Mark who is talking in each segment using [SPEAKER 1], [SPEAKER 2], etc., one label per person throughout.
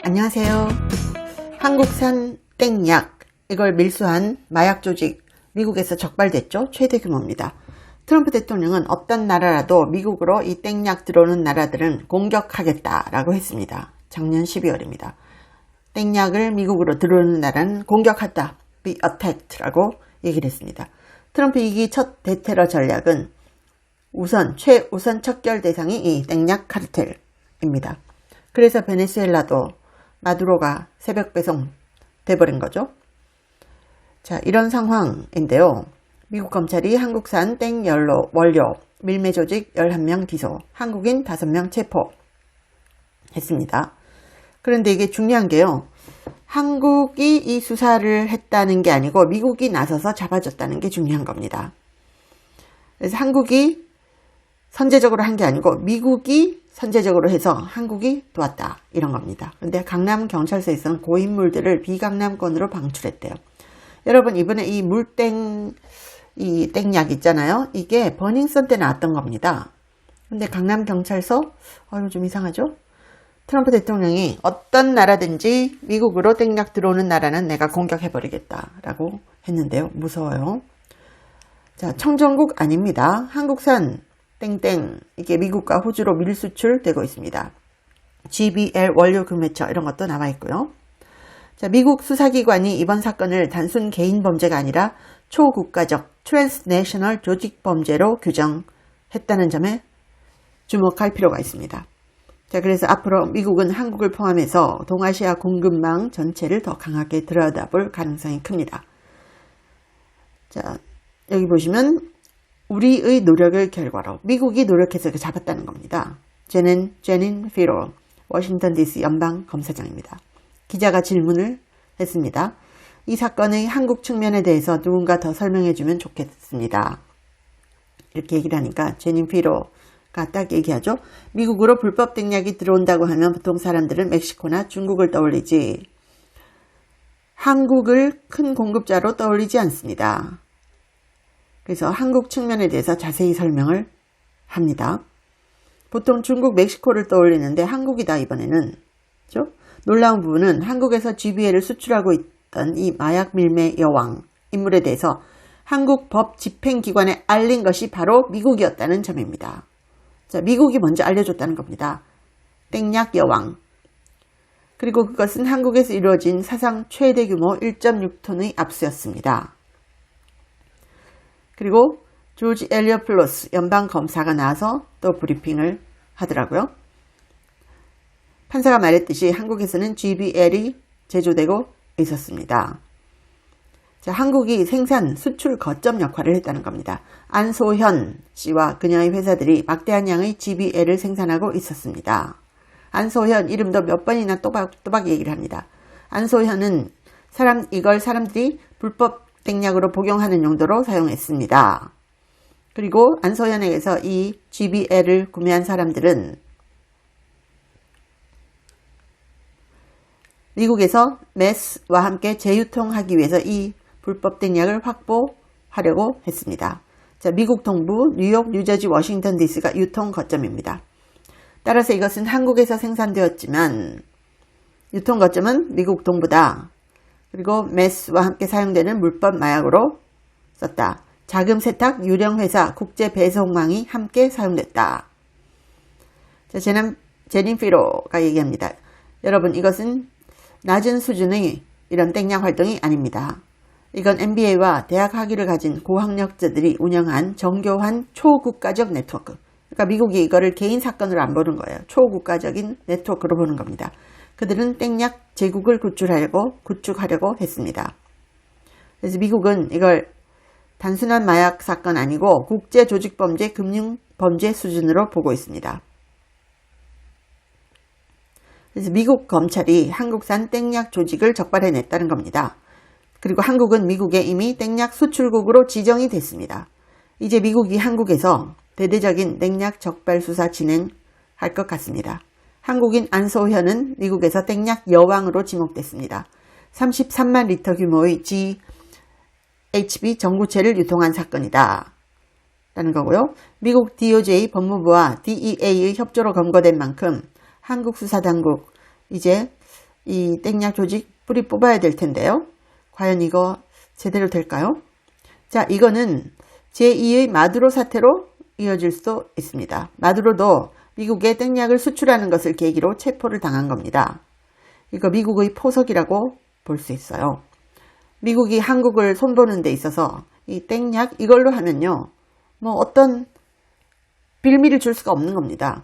[SPEAKER 1] 안녕하세요. 한국산 땡약, 이걸 밀수한 마약 조직, 미국에서 적발됐죠. 최대 규모입니다. 트럼프 대통령은 어떤 나라라도 미국으로 이 땡약 들어오는 나라들은 공격하겠다라고 했습니다. 작년 12월입니다. 땡약을 미국으로 들어오는 나라는 공격하다, be attacked라고 얘기를 했습니다. 트럼프 2기 첫 대테러 전략은 최우선 척결 대상이 이 땡약 카르텔입니다. 그래서 베네수엘라도 마두로가 새벽 배송 돼버린 거죠. 자, 이런 상황인데요. 미국 검찰이 한국산 원료 밀매 조직 11명 기소, 한국인 5명 체포했습니다. 그런데 이게 중요한 게요. 한국이 이 수사를 했다는 게 아니고 미국이 나서서 잡아줬다는 게 중요한 겁니다. 그래서 한국이 선제적으로 한 게 아니고 미국이 선제적으로 해서 한국이 도왔다, 이런 겁니다. 근데 강남 경찰서에서는 고인물들을 비강남권으로 방출했대요. 여러분, 이번에 이 땡약 있잖아요. 이게 버닝썬 때 나왔던 겁니다. 근데 강남 경찰서, 좀 이상하죠? 트럼프 대통령이 어떤 나라든지 미국으로 땡약 들어오는 나라는 내가 공격해버리겠다라고 했는데요. 무서워요. 자, 청정국 아닙니다. 한국산 땡땡, 이게 미국과 호주로 밀수출되고 있습니다. GBL 원료 금매처, 이런 것도 나와 있고요. 자, 미국 수사기관이 이번 사건을 단순 개인 범죄가 아니라 초국가적 트랜스내셔널 조직 범죄로 규정했다는 점에 주목할 필요가 있습니다. 자, 그래서 앞으로 미국은 한국을 포함해서 동아시아 공급망 전체를 더 강하게 들여다볼 가능성이 큽니다. 자, 여기 보시면 우리의 노력의 결과로 미국이 노력해서 잡았다는 겁니다. 제닌 피로 워싱턴 DC 연방 검사장입니다. 기자가 질문을 했습니다. 이 사건의 한국 측면에 대해서 누군가 더 설명해 주면 좋겠습니다. 이렇게 얘기를 하니까 제닌 피로가 딱 얘기하죠. 미국으로 불법 땡약이 들어온다고 하면 보통 사람들은 멕시코나 중국을 떠올리지 한국을 큰 공급자로 떠올리지 않습니다. 그래서 한국 측면에 대해서 자세히 설명을 합니다. 보통 중국, 멕시코를 떠올리는데 한국이다, 이번에는. 그렇죠? 놀라운 부분은 한국에서 GBL을 수출하고 있던 이 마약 밀매 여왕 인물에 대해서 한국 법 집행기관에 알린 것이 바로 미국이었다는 점입니다. 자, 미국이 먼저 알려줬다는 겁니다. 땡약 여왕. 그리고 그것은 한국에서 이루어진 사상 최대 규모 1.6톤의 압수였습니다. 그리고 조지 엘리어플로스 연방검사가 나와서 또 브리핑을 하더라고요. 판사가 말했듯이 한국에서는 GBL이 제조되고 있었습니다. 자, 한국이 생산, 수출 거점 역할을 했다는 겁니다. 안소현 씨와 그녀의 회사들이 막대한 양의 GBL을 생산하고 있었습니다. 안소현 이름도 몇 번이나 또박 얘기를 합니다. 안소현은 이걸 사람들이 불법 땡약으로 복용하는 용도로 사용했습니다. 그리고 안소현에게서 이 GBL을 구매한 사람들은 미국에서 메스와 함께 재유통하기 위해서 이 불법 땡약을 확보하려고 했습니다. 자, 미국 동부 뉴욕, 뉴저지, 워싱턴 DC가 유통 거점입니다. 따라서 이것은 한국에서 생산되었지만 유통 거점은 미국 동부다. 그리고 메스와 함께 사용되는 물법 마약으로 썼다. 자금 세탁, 유령회사, 국제 배송망이 함께 사용됐다. 자, 제닌 피로가 얘기합니다. 여러분, 이것은 낮은 수준의 이런 땡약 활동이 아닙니다. 이건 MBA와 대학 학위를 가진 고학력자들이 운영한 정교한 초국가적 네트워크. 그러니까 미국이 이거를 개인 사건으로 안 보는 거예요. 초국가적인 네트워크로 보는 겁니다. 그들은 땡약 제국을 구축하려고 했습니다. 그래서 미국은 이걸 단순한 마약 사건 아니고 국제 조직범죄, 금융범죄 수준으로 보고 있습니다. 그래서 미국 검찰이 한국산 땡약 조직을 적발해냈다는 겁니다. 그리고 한국은 미국에 이미 땡약 수출국으로 지정이 됐습니다. 이제 미국이 한국에서 대대적인 땡약 적발 수사 진행할 것 같습니다. 한국인 안소현은 미국에서 땡약 여왕으로 지목됐습니다. 33만 리터 규모의 GHB 전구체를 유통한 사건이다 라는 거고요. 미국 DOJ 법무부와 DEA의 협조로 검거된 만큼 한국 수사당국 이제 이 땡약 조직 뿌리 뽑아야 될 텐데요. 과연 이거 제대로 될까요? 자, 이거는 제2의 마두로 사태로 이어질 수 있습니다. 마두로도 미국에 땡약을 수출하는 것을 계기로 체포를 당한 겁니다. 이거 미국의 포석이라고 볼 수 있어요. 미국이 한국을 손보는 데 있어서 이 땡약 이걸로 하면요, 뭐 어떤 빌미를 줄 수가 없는 겁니다.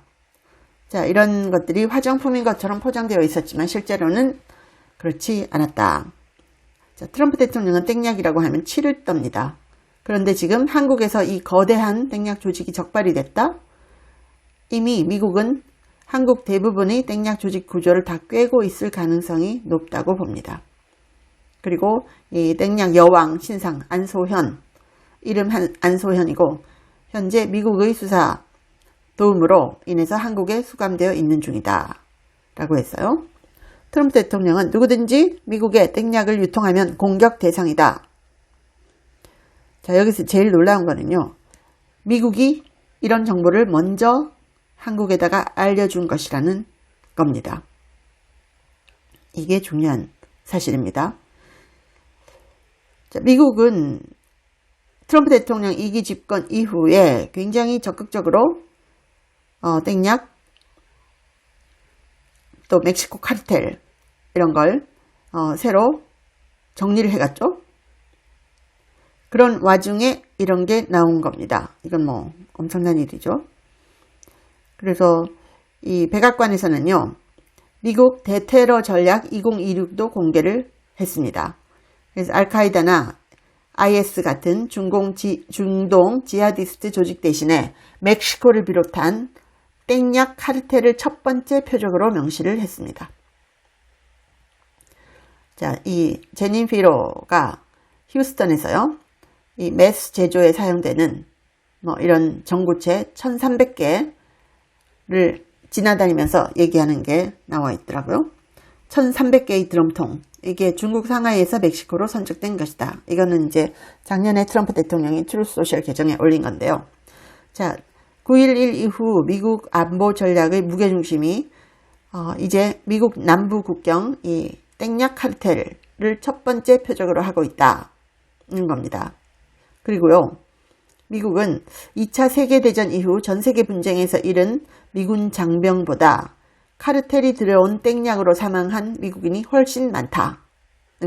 [SPEAKER 1] 자, 이런 것들이 화장품인 것처럼 포장되어 있었지만 실제로는 그렇지 않았다. 자, 트럼프 대통령은 땡약이라고 하면 치를 떱니다. 그런데 지금 한국에서 이 거대한 땡약 조직이 적발이 됐다? 이미 미국은 한국 대부분의 땡약 조직 구조를 다 꿰고 있을 가능성이 높다고 봅니다. 그리고 이 땡약 여왕 신상 안소현, 이름 안소현이고 현재 미국의 수사 도움으로 인해서 한국에 수감되어 있는 중이다 라고 했어요. 트럼프 대통령은 누구든지 미국에 땡약을 유통하면 공격 대상이다. 자, 여기서 제일 놀라운 거는요, 미국이 이런 정보를 먼저 한국에다가 알려준 것이라는 겁니다. 이게 중요한 사실입니다. 자, 미국은 트럼프 대통령 2기 집권 이후에 굉장히 적극적으로 땡약, 또 멕시코 카르텔 이런 걸 새로 정리를 해갔죠. 그런 와중에 이런 게 나온 겁니다. 이건 뭐 엄청난 일이죠. 그래서 이 백악관에서는요, 미국 대테러 전략 2026도 공개를 했습니다. 그래서 알카이다나 IS 같은 중동 지하디스트 조직 대신에 멕시코를 비롯한 땡약 카르텔을 첫 번째 표적으로 명시를 했습니다. 자, 이 제닌피로가 휴스턴에서요, 이 메스 제조에 사용되는 뭐 이런 전구체 1300개를 지나다니면서 얘기하는 게 나와 있더라고요. 1300개의 드럼통, 이게 중국 상하이에서 멕시코로 선적된 것이다. 이거는 이제 작년에 트럼프 대통령이 트루스 소셜 계정에 올린 건데요. 자, 9.11 이후 미국 안보 전략의 무게중심이 이제 미국 남부 국경 이 땡약 카르텔을 첫 번째 표적으로 하고 있다는 겁니다. 그리고요, 미국은 2차 세계대전 이후 전세계 분쟁에서 잃은 미군 장병보다 카르텔이 들여온 땡약으로 사망한 미국인이 훨씬 많다는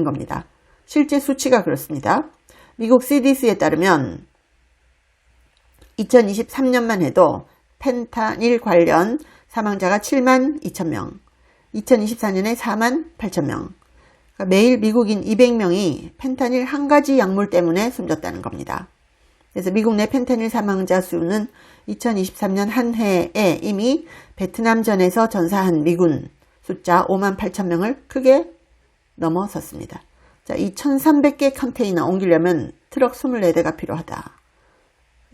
[SPEAKER 1] 겁니다. 실제 수치가 그렇습니다. 미국 CDC에 따르면 2023년만 해도 펜타닐 관련 사망자가 7만 2천 명, 2024년에 4만 8천 명, 그러니까 매일 미국인 200명이 펜타닐 한 가지 약물 때문에 숨졌다는 겁니다. 그래서 미국 내 펜타닐 사망자 수는 2023년 한 해에 이미 베트남전에서 전사한 미군 숫자 5만 8천 명을 크게 넘어섰습니다. 자, 이 1300개 컨테이너 옮기려면 트럭 24대가 필요하다.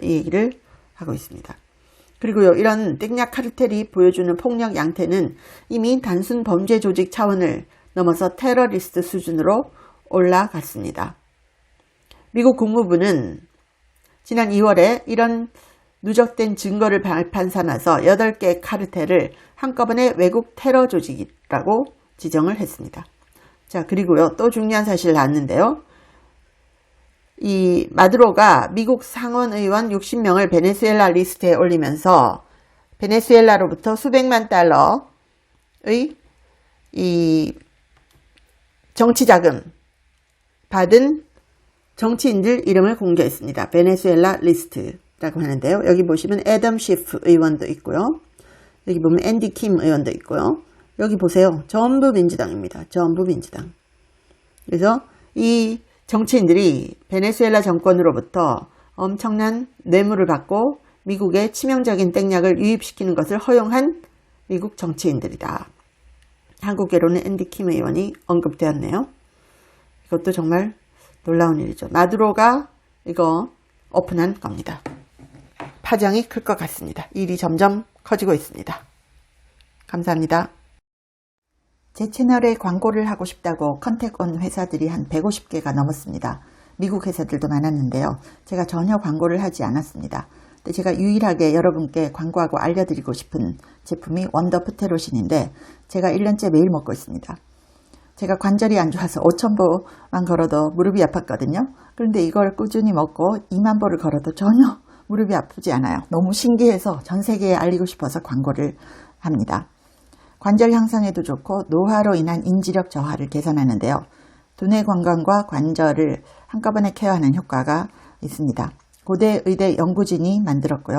[SPEAKER 1] 이 얘기를 하고 있습니다. 그리고요, 이런 땡약 카르텔이 보여주는 폭력 양태는 이미 단순 범죄 조직 차원을 넘어서 테러리스트 수준으로 올라갔습니다. 미국 국무부는 지난 2월에 이런 누적된 증거를 발판 삼아서 8개 카르텔을 한꺼번에 외국 테러 조직이라고 지정을 했습니다. 자, 그리고요, 또 중요한 사실을 나왔는데요. 이 마두로가 미국 상원의원 60명을 베네수엘라 리스트에 올리면서 베네수엘라로부터 수백만 달러의 이 정치자금 받은 정치인들 이름을 공개했습니다. 베네수엘라 리스트라고 하는데요. 여기 보시면 애덤 시프 의원도 있고요. 여기 보면 앤디 킴 의원도 있고요. 여기 보세요. 전부 민주당입니다. 전부 민주당. 그래서 이 정치인들이 베네수엘라 정권으로부터 엄청난 뇌물을 받고 미국에 치명적인 땡약을 유입시키는 것을 허용한 미국 정치인들이다. 한국계로는 앤디 킴 의원이 언급되었네요. 이것도 정말 놀라운 일이죠. 마두로가 이거 오픈한 겁니다. 파장이 클 것 같습니다. 일이 점점 커지고 있습니다. 감사합니다. 제 채널에 광고를 하고 싶다고 컨택 온 회사들이 한 150개가 넘었습니다. 미국 회사들도 많았는데요. 제가 전혀 광고를 하지 않았습니다. 근데 제가 유일하게 여러분께 광고하고 알려드리고 싶은 제품이 원더 프테로신인데 제가 1년째 매일 먹고 있습니다. 제가 관절이 안 좋아서 5,000보만 걸어도 무릎이 아팠거든요. 그런데 이걸 꾸준히 먹고 2만 보를 걸어도 전혀 무릎이 아프지 않아요. 너무 신기해서 전 세계에 알리고 싶어서 광고를 합니다. 관절 향상에도 좋고 노화로 인한 인지력 저하를 개선하는데요. 두뇌 건강과 관절을 한꺼번에 케어하는 효과가 있습니다. 고대 의대 연구진이 만들었고요.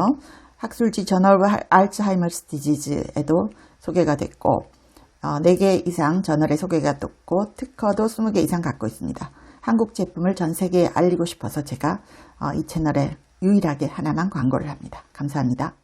[SPEAKER 1] 학술지 저널 오브 알츠하이머스 디지즈에도 소개가 됐고 4개 이상 저널에 소개가 됐고 특허도 20개 이상 갖고 있습니다. 한국 제품을 전 세계에 알리고 싶어서 제가 이 채널에 유일하게 하나만 광고를 합니다. 감사합니다.